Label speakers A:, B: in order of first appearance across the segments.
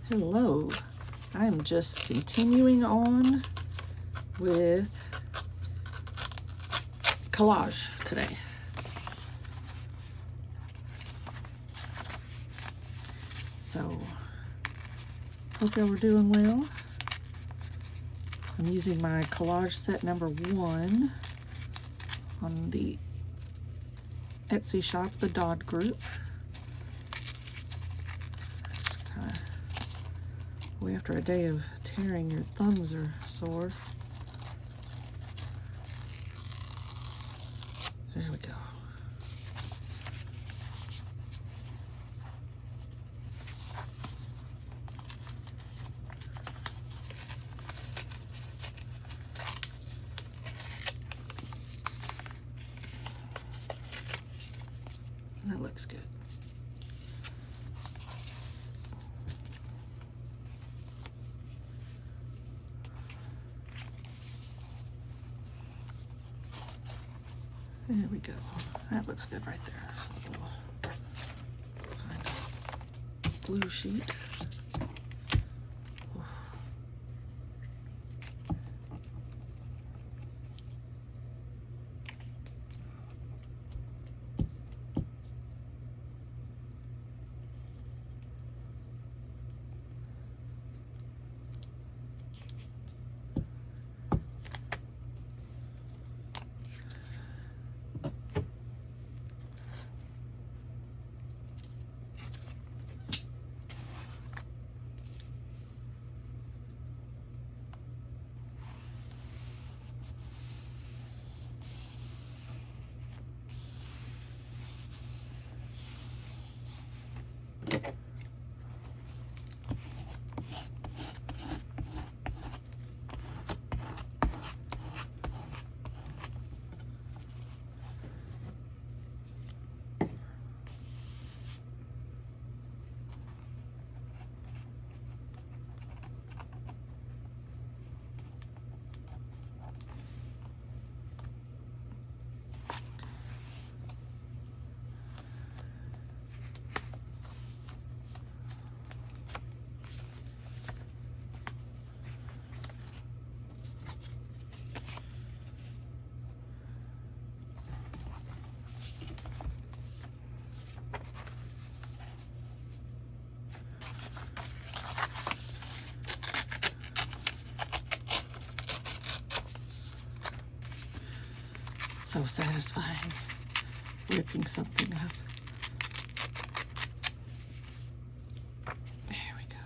A: Hello, I'm just continuing on with collage today. So, hope y'all are doing well. I'm using my collage set number 1 on the Etsy shop, the Dodd Group. After a day of tearing, your thumbs are sore. There we go. That looks good. There we go. That looks good right there. Kind of blue sheet. So satisfying ripping something up. There we go.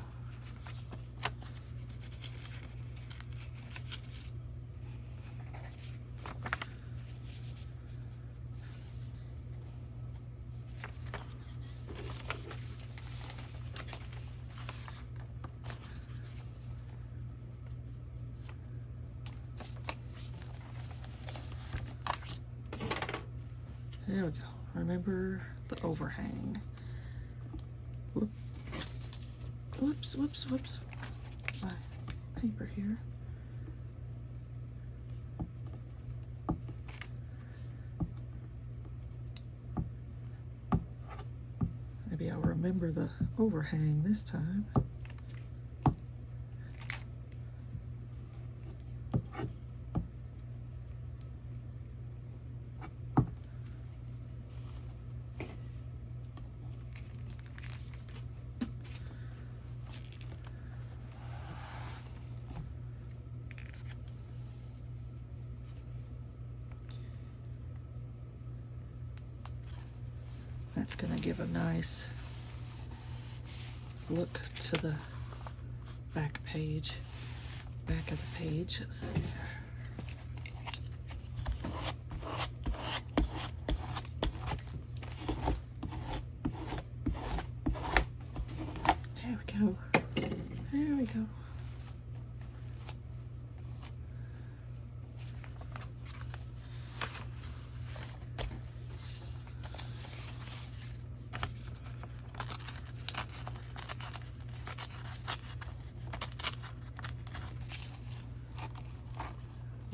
A: There we go. Remember the overhang. Whoop. Whoops, whoops, whoops. My paper here. Maybe I'll remember the overhang this time. That's going to give a nice look to the back of the page. Let's see here. There we go. There we go.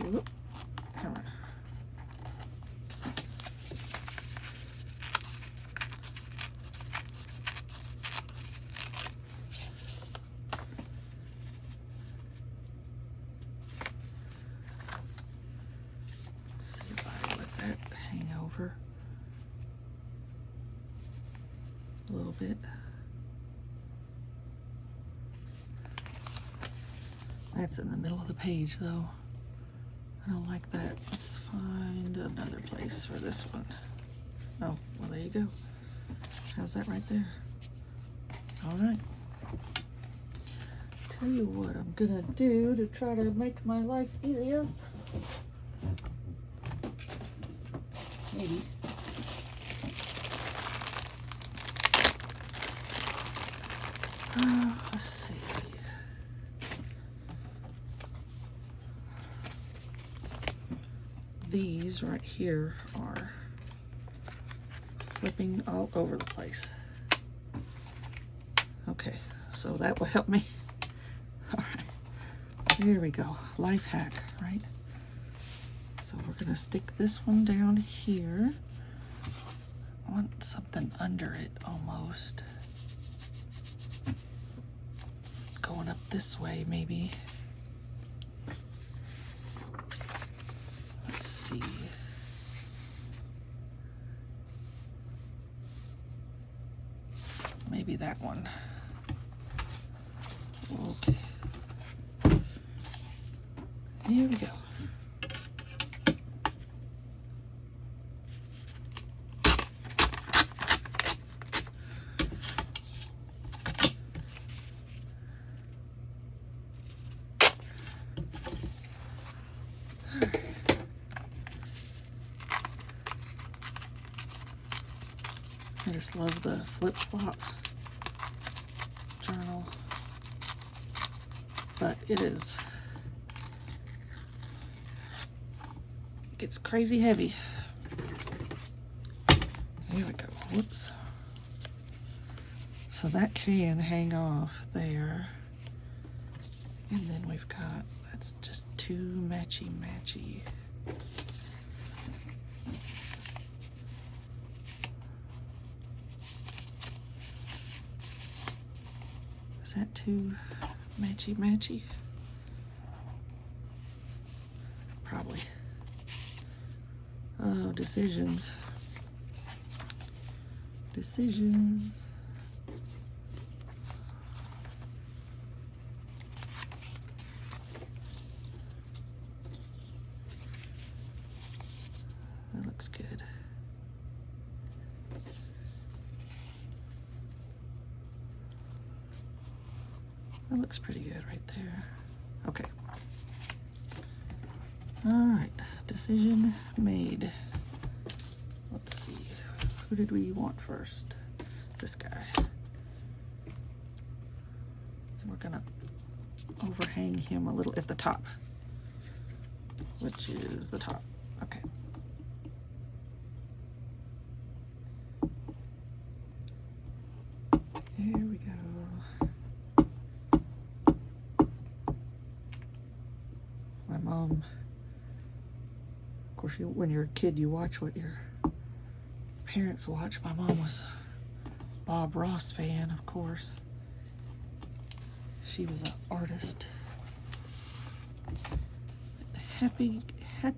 A: Whoop. Come on. over a little bit. That's in the middle of the page though. I don't like that. Let's find another place for this one. Oh, well there you go. How's that right there? All right. Tell you what I'm gonna do to try to make my life easier. Maybe. Let's see. These right here are flipping all over the place. Okay, so that will help me. All right, here we go. Life hack, right? So we're gonna stick this one down here. I want something under it almost. Going up this way, maybe. Let's see. Maybe that one. Okay. Here we go. I just love the Flip-Flop Journal, but it gets crazy heavy. Here we go. Whoops. So that can hang off there, and then we've got, that's just too matchy-matchy. Is that too matchy-matchy? Probably. Oh, decisions. Decisions. That looks good. That looks pretty good right there. Okay. All right, decision made. Let's see, who did we want first? This guy. And we're gonna overhang him a little at the top, which is the top. Okay. Here we go. My mom, of course, when you're a kid, you watch what your parents watch. My mom was a Bob Ross fan, of course. She was an artist. Happy. I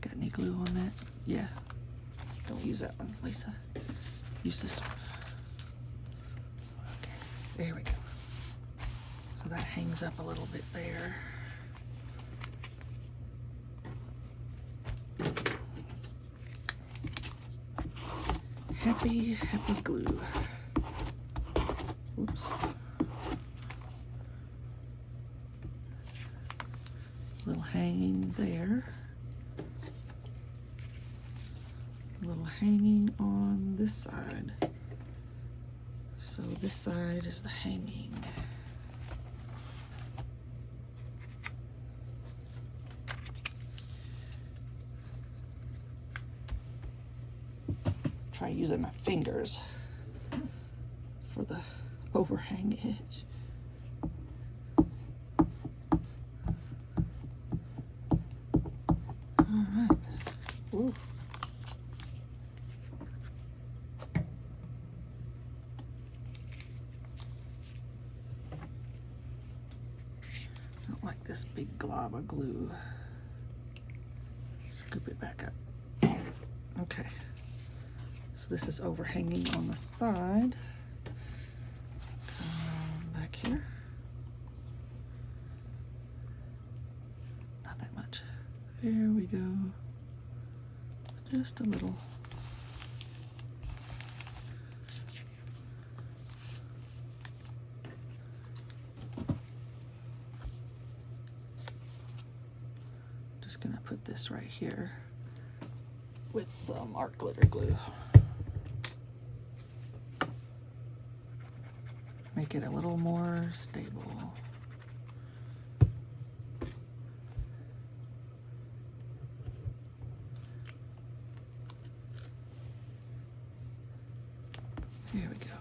A: got any glue on that? Yeah. Don't use that one, Lisa. Use this one. Okay, there we go. So that hangs up a little bit there. Happy glue. Oops. Little hanging there. Little hanging on this side. So this side is the hanging. Try using my fingers for the overhang edge. All right. Ooh. I don't like this big glob of glue. Scoop it back up. Okay. So this is overhanging on the side. Come back here. Not that much. There we go. Just a little. Just gonna put this right here with some art glitter glue. Make it a little more stable. Here we go.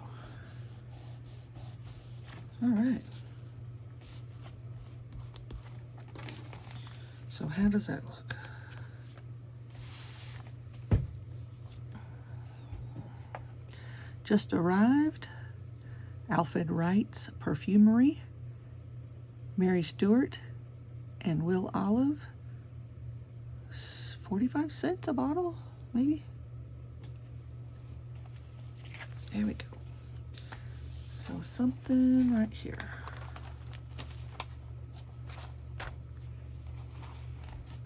A: All right. So how does that look? Just arrived. Alfred Wright's Perfumery. Mary Stewart and Will Olive. 45 cents a bottle, maybe? There we go. So something right here.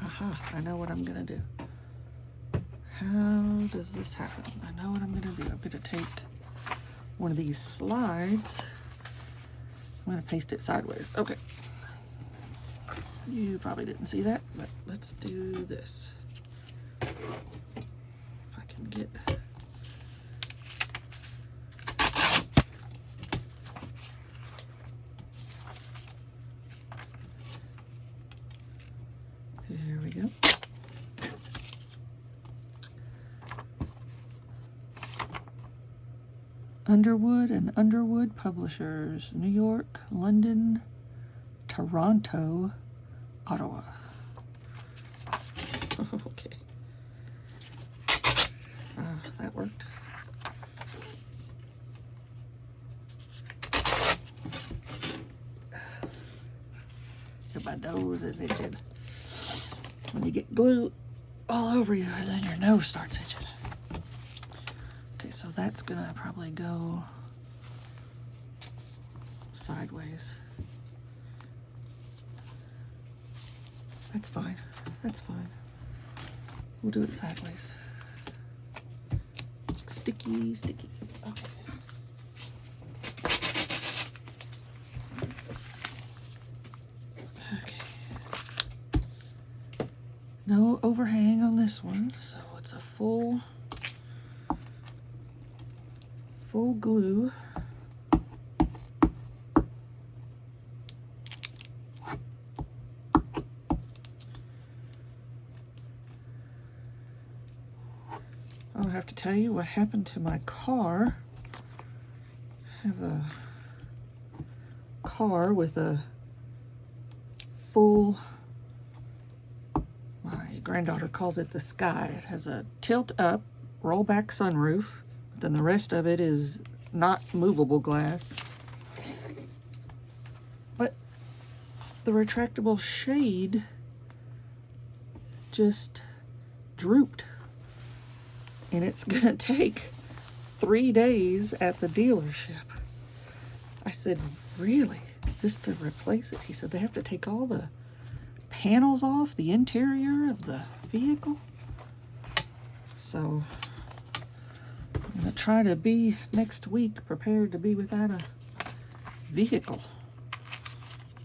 A: Aha, I know what I'm gonna do. How does this happen? I know what I'm gonna do. I'm gonna take one of these slides. I'm gonna paste it sideways. Okay. You probably didn't see that, but let's do this. If I can get... There we go. Underwood and Underwood Publishers, New York, London, Toronto, Ottawa. Okay. That worked. My nose is itching. When you get glue all over you, and then your nose starts itching. Okay, so that's gonna probably go sideways. That's fine. That's fine. We'll do it sideways. Sticky, sticky. Okay. No overhang on this one, so it's a full glue. I'll have to tell you what happened to my car. I have a car with a full, my granddaughter calls it the sky. It has a tilt up, roll back sunroof. Then the rest of it is not movable glass. But the retractable shade just drooped. And it's gonna take 3 days at the dealership. I said, really? Just to replace it? He said they have to take all the panels off the interior of the vehicle. So I'm gonna try to be next week prepared to be without a vehicle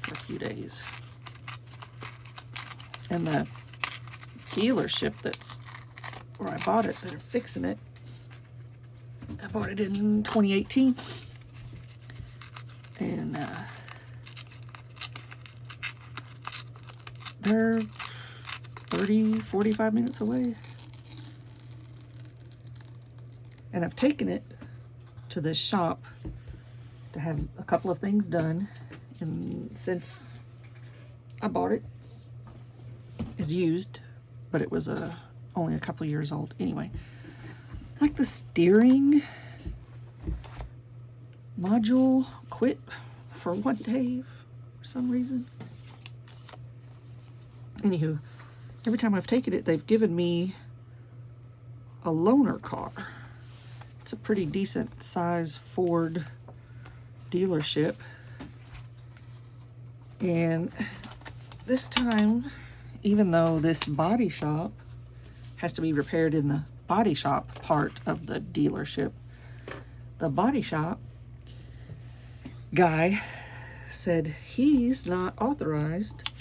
A: for a few days. And the dealership that's where I bought it, that are fixing it, I bought it in 2018. And they're 30-45 minutes away. And I've taken it to this shop to have a couple of things done. And since I bought it, it's used, but it was only a couple years old. Anyway, like the steering module quit for one day for some reason. Anywho, every time I've taken it, they've given me a loaner car. It's a pretty decent size Ford dealership. And this time, even though this body shop has to be repaired in the body shop part of the dealership, the body shop guy said he's not authorized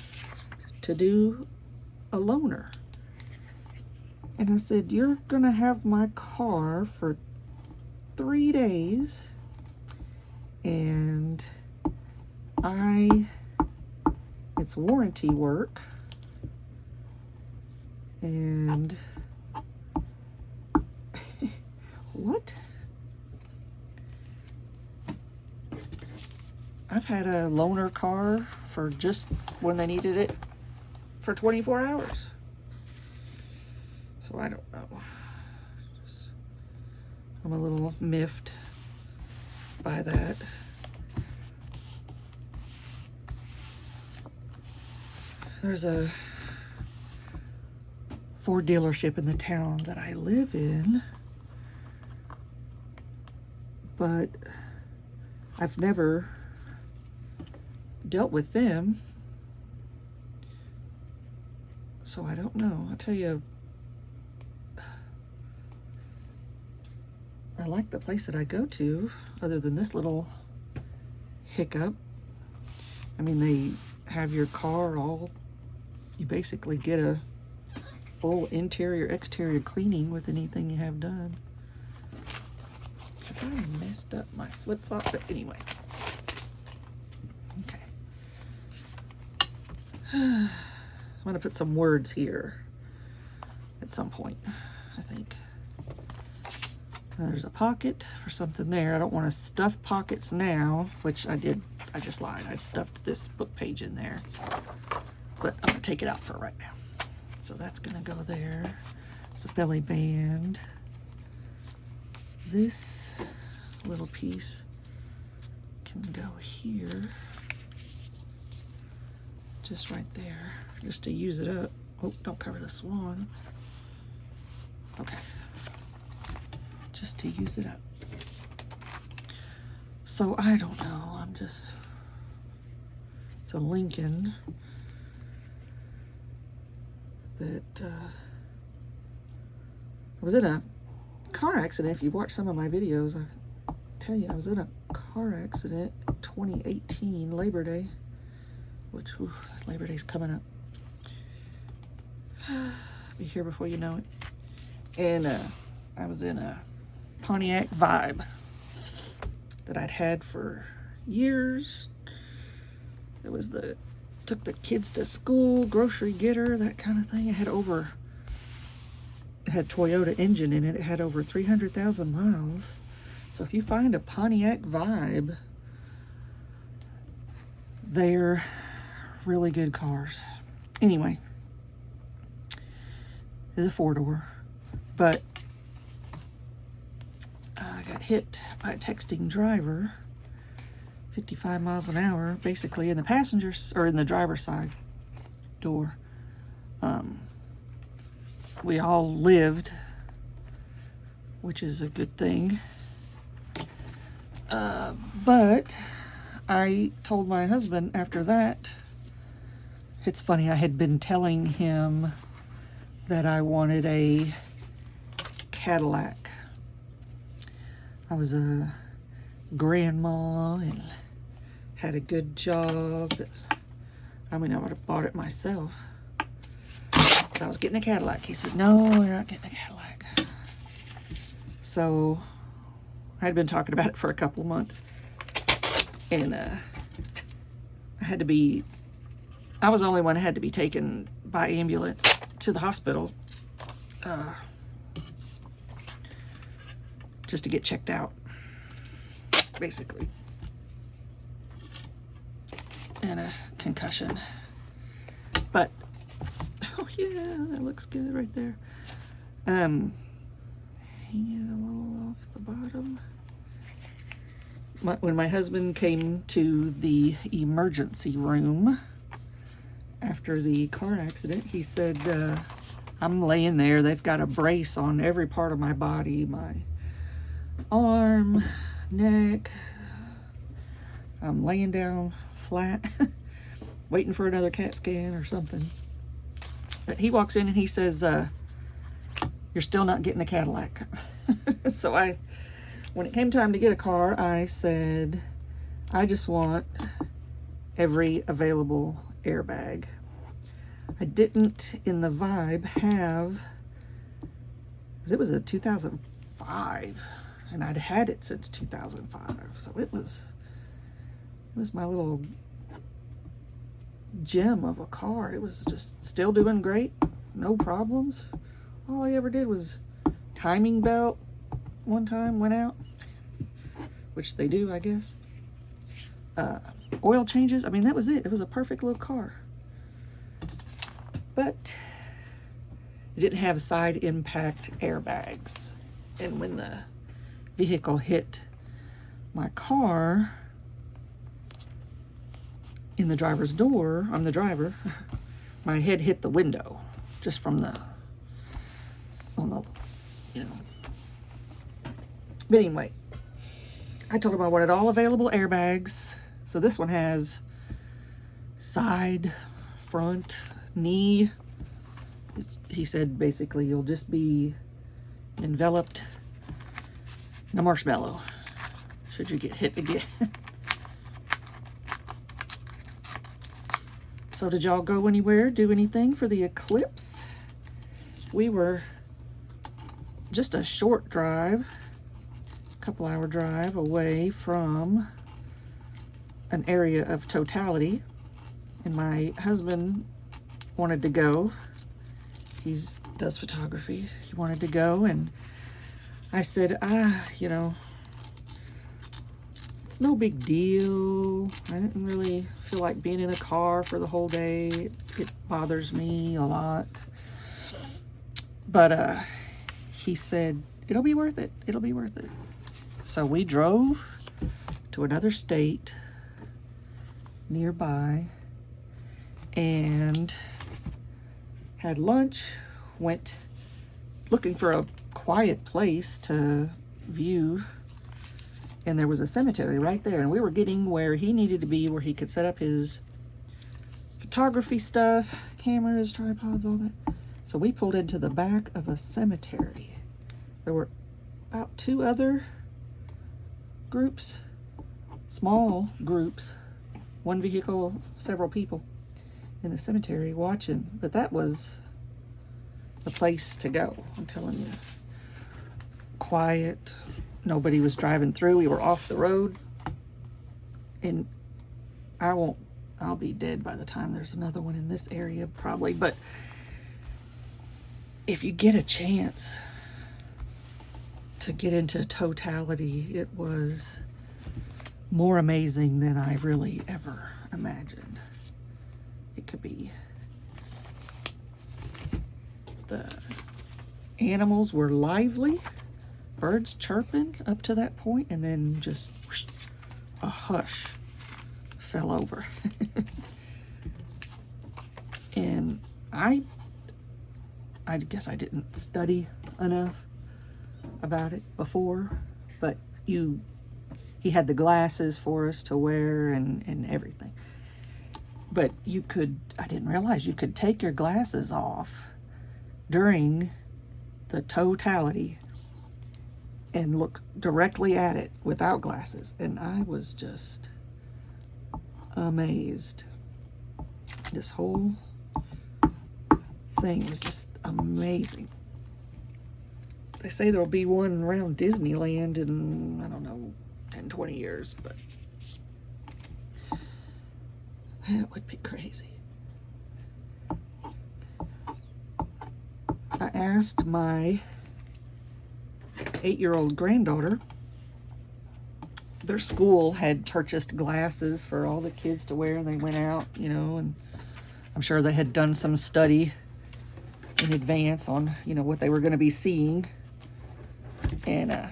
A: to do a loaner. And I said, you're gonna have my car for 3 days, and it's warranty work, and what? I've had a loaner car for just when they needed it for 24 hours. So I don't know. I'm a little miffed by that. There's a Ford dealership in the town that I live in, but I've never dealt with them, so I don't know. I'll tell you, I like the place that I go to, other than this little hiccup. I mean, they have your car all, you basically get a full interior, exterior cleaning with anything you have done. I messed up my flip-flop, but anyway. Okay. I'm gonna put some words here at some point, I think. There's a pocket for something there. I don't want to stuff pockets now, which I did. I just lied. I stuffed this book page in there, but I'm gonna take it out for right now. So that's gonna go there. There's a belly band. This little piece can go here, just right there, just to use it up. Oh, don't cover the swan. Okay. Just to use it up. So I don't know, it's a Lincoln that I was in a car accident. If you've watched some of my videos, I tell you I was in a car accident 2018 Labor Day, which Labor Day's coming up. Be here before you know it. And I was in a Pontiac Vibe that I'd had for years. It was took the kids to school, grocery getter, that kind of thing. It had Toyota engine in it. It had over 300,000 miles. So if you find a Pontiac Vibe, they're really good cars. Anyway, it's a 4-door, but I got hit by a texting driver, 55 miles an hour, basically in the passenger's or in the driver's side door. We all lived, which is a good thing. But I told my husband after that, it's funny, I had been telling him that I wanted a Cadillac. I was a grandma and had a good job. I mean, I would have bought it myself. But I was getting a Cadillac. He said, no, you're not getting a Cadillac. So I had been talking about it for a couple of months. And I was the only one that had to be taken by ambulance to the hospital. Just to get checked out, basically. And a concussion. But, oh yeah, that looks good right there. Hanging a little off the bottom. When my husband came to the emergency room after the car accident. He said, I'm laying there. They've got a brace on every part of my body, my arm, neck. I'm laying down flat, waiting for another CAT scan or something. But he walks in and he says, you're still not getting a Cadillac. So when it came time to get a car, I said, I just want every available airbag. I didn't in the Vibe have, because it was a 2005 and I'd had it since 2005. So it was my little gem of a car. It was just still doing great, no problems. All I ever did was timing belt one time went out, which they do, I guess. Oil changes, I mean, that was it. It was a perfect little car. But it didn't have side impact airbags. And when the vehicle hit my car in the driver's door, I'm the driver, my head hit the window just from the, you know. But anyway, I told him I wanted all available airbags. So this one has side, front, knee. He said basically you'll just be enveloped in a marshmallow should you get hit again. So did y'all go anywhere, do anything for the eclipse? We were just a short drive, couple-hour drive away from an area of totality, and my husband wanted to go. He does photography. He wanted to go, and I said, you know, it's no big deal. I didn't really feel like being in a car for the whole day. It bothers me a lot. But he said, it'll be worth it. It'll be worth it. So we drove to another state nearby and had lunch, went looking for a quiet place to view, and there was a cemetery right there, and we were getting where he needed to be, where he could set up his photography stuff, cameras, tripods, all that. So we pulled into the back of a cemetery. There were about 2 other groups, small groups, 1 vehicle, several people in the cemetery watching, but that was the place to go. I'm telling you, quiet, nobody was driving through. We were off the road, and I'll be dead by the time there's another one in this area probably, but if you get a chance to get into totality, it was more amazing than I really ever imagined it could be. The animals were lively, birds chirping up to that point, and then just whoosh, a hush fell over. And I guess I didn't study enough about it before, but he had the glasses for us to wear and everything. But I didn't realize you could take your glasses off during the totality and look directly at it without glasses. And I was just amazed. This whole thing was just amazing. They say there'll be one around Disneyland in, I don't know, 10, 20 years, but that would be crazy. I asked my 8-year-old granddaughter, their school had purchased glasses for all the kids to wear, and they went out, you know, and I'm sure they had done some study in advance on, you know, what they were going to be seeing. And I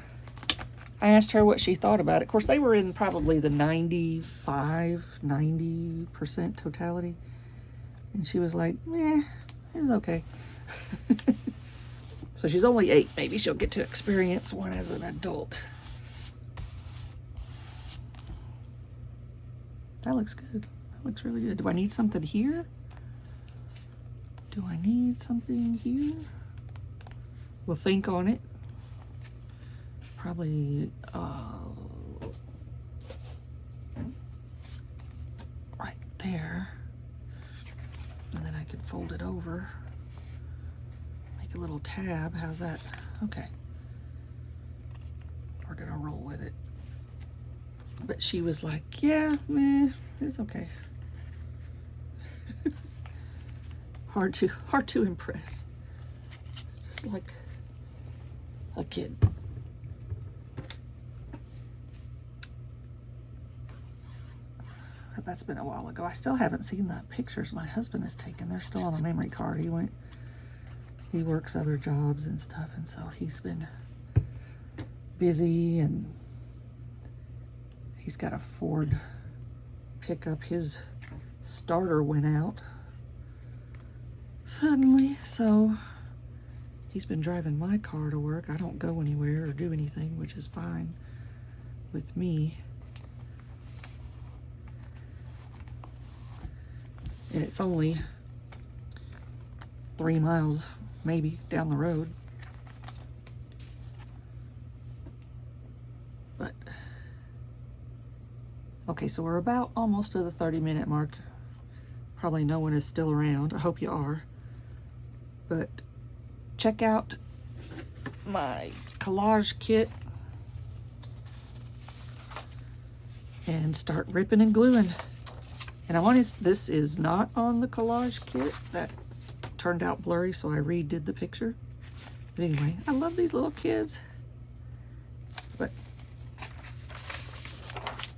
A: asked her what she thought about it. Of course, they were in probably the 90% totality. And she was like, eh, it was okay. So she's only 8. Maybe she'll get to experience one as an adult. That looks good. That looks really good. Do I need something here? Do I need something here? We'll think on it. Probably right there. And then I could fold it over. Make a little tab. How's that? Okay. We're gonna roll with it. But she was like, yeah, meh, it's okay. hard to impress. Just like a kid. But that's been a while ago. I still haven't seen the pictures my husband has taken. They're still on a memory card. He works other jobs and stuff, and so he's been busy, and he's got a Ford pickup. His starter went out suddenly, so he's been driving my car to work. I don't go anywhere or do anything, which is fine with me. And it's only 3 miles, maybe, down the road. But, okay, so we're about almost to the 30-minute mark. Probably no one is still around. I hope you are. But check out my collage kit and start ripping and gluing. And this is not on the collage kit. That turned out blurry, so I redid the picture. But anyway, I love these little kids. But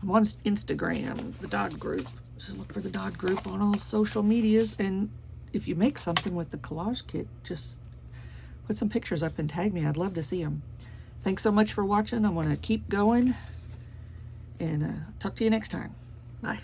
A: I'm on Instagram, the Dog Group. Just look for the Dog Group on all social medias. And if you make something with the collage kit, just put some pictures up and tag me. I'd love to see them. Thanks so much for watching. I'm going to keep going. And talk to you next time. Bye.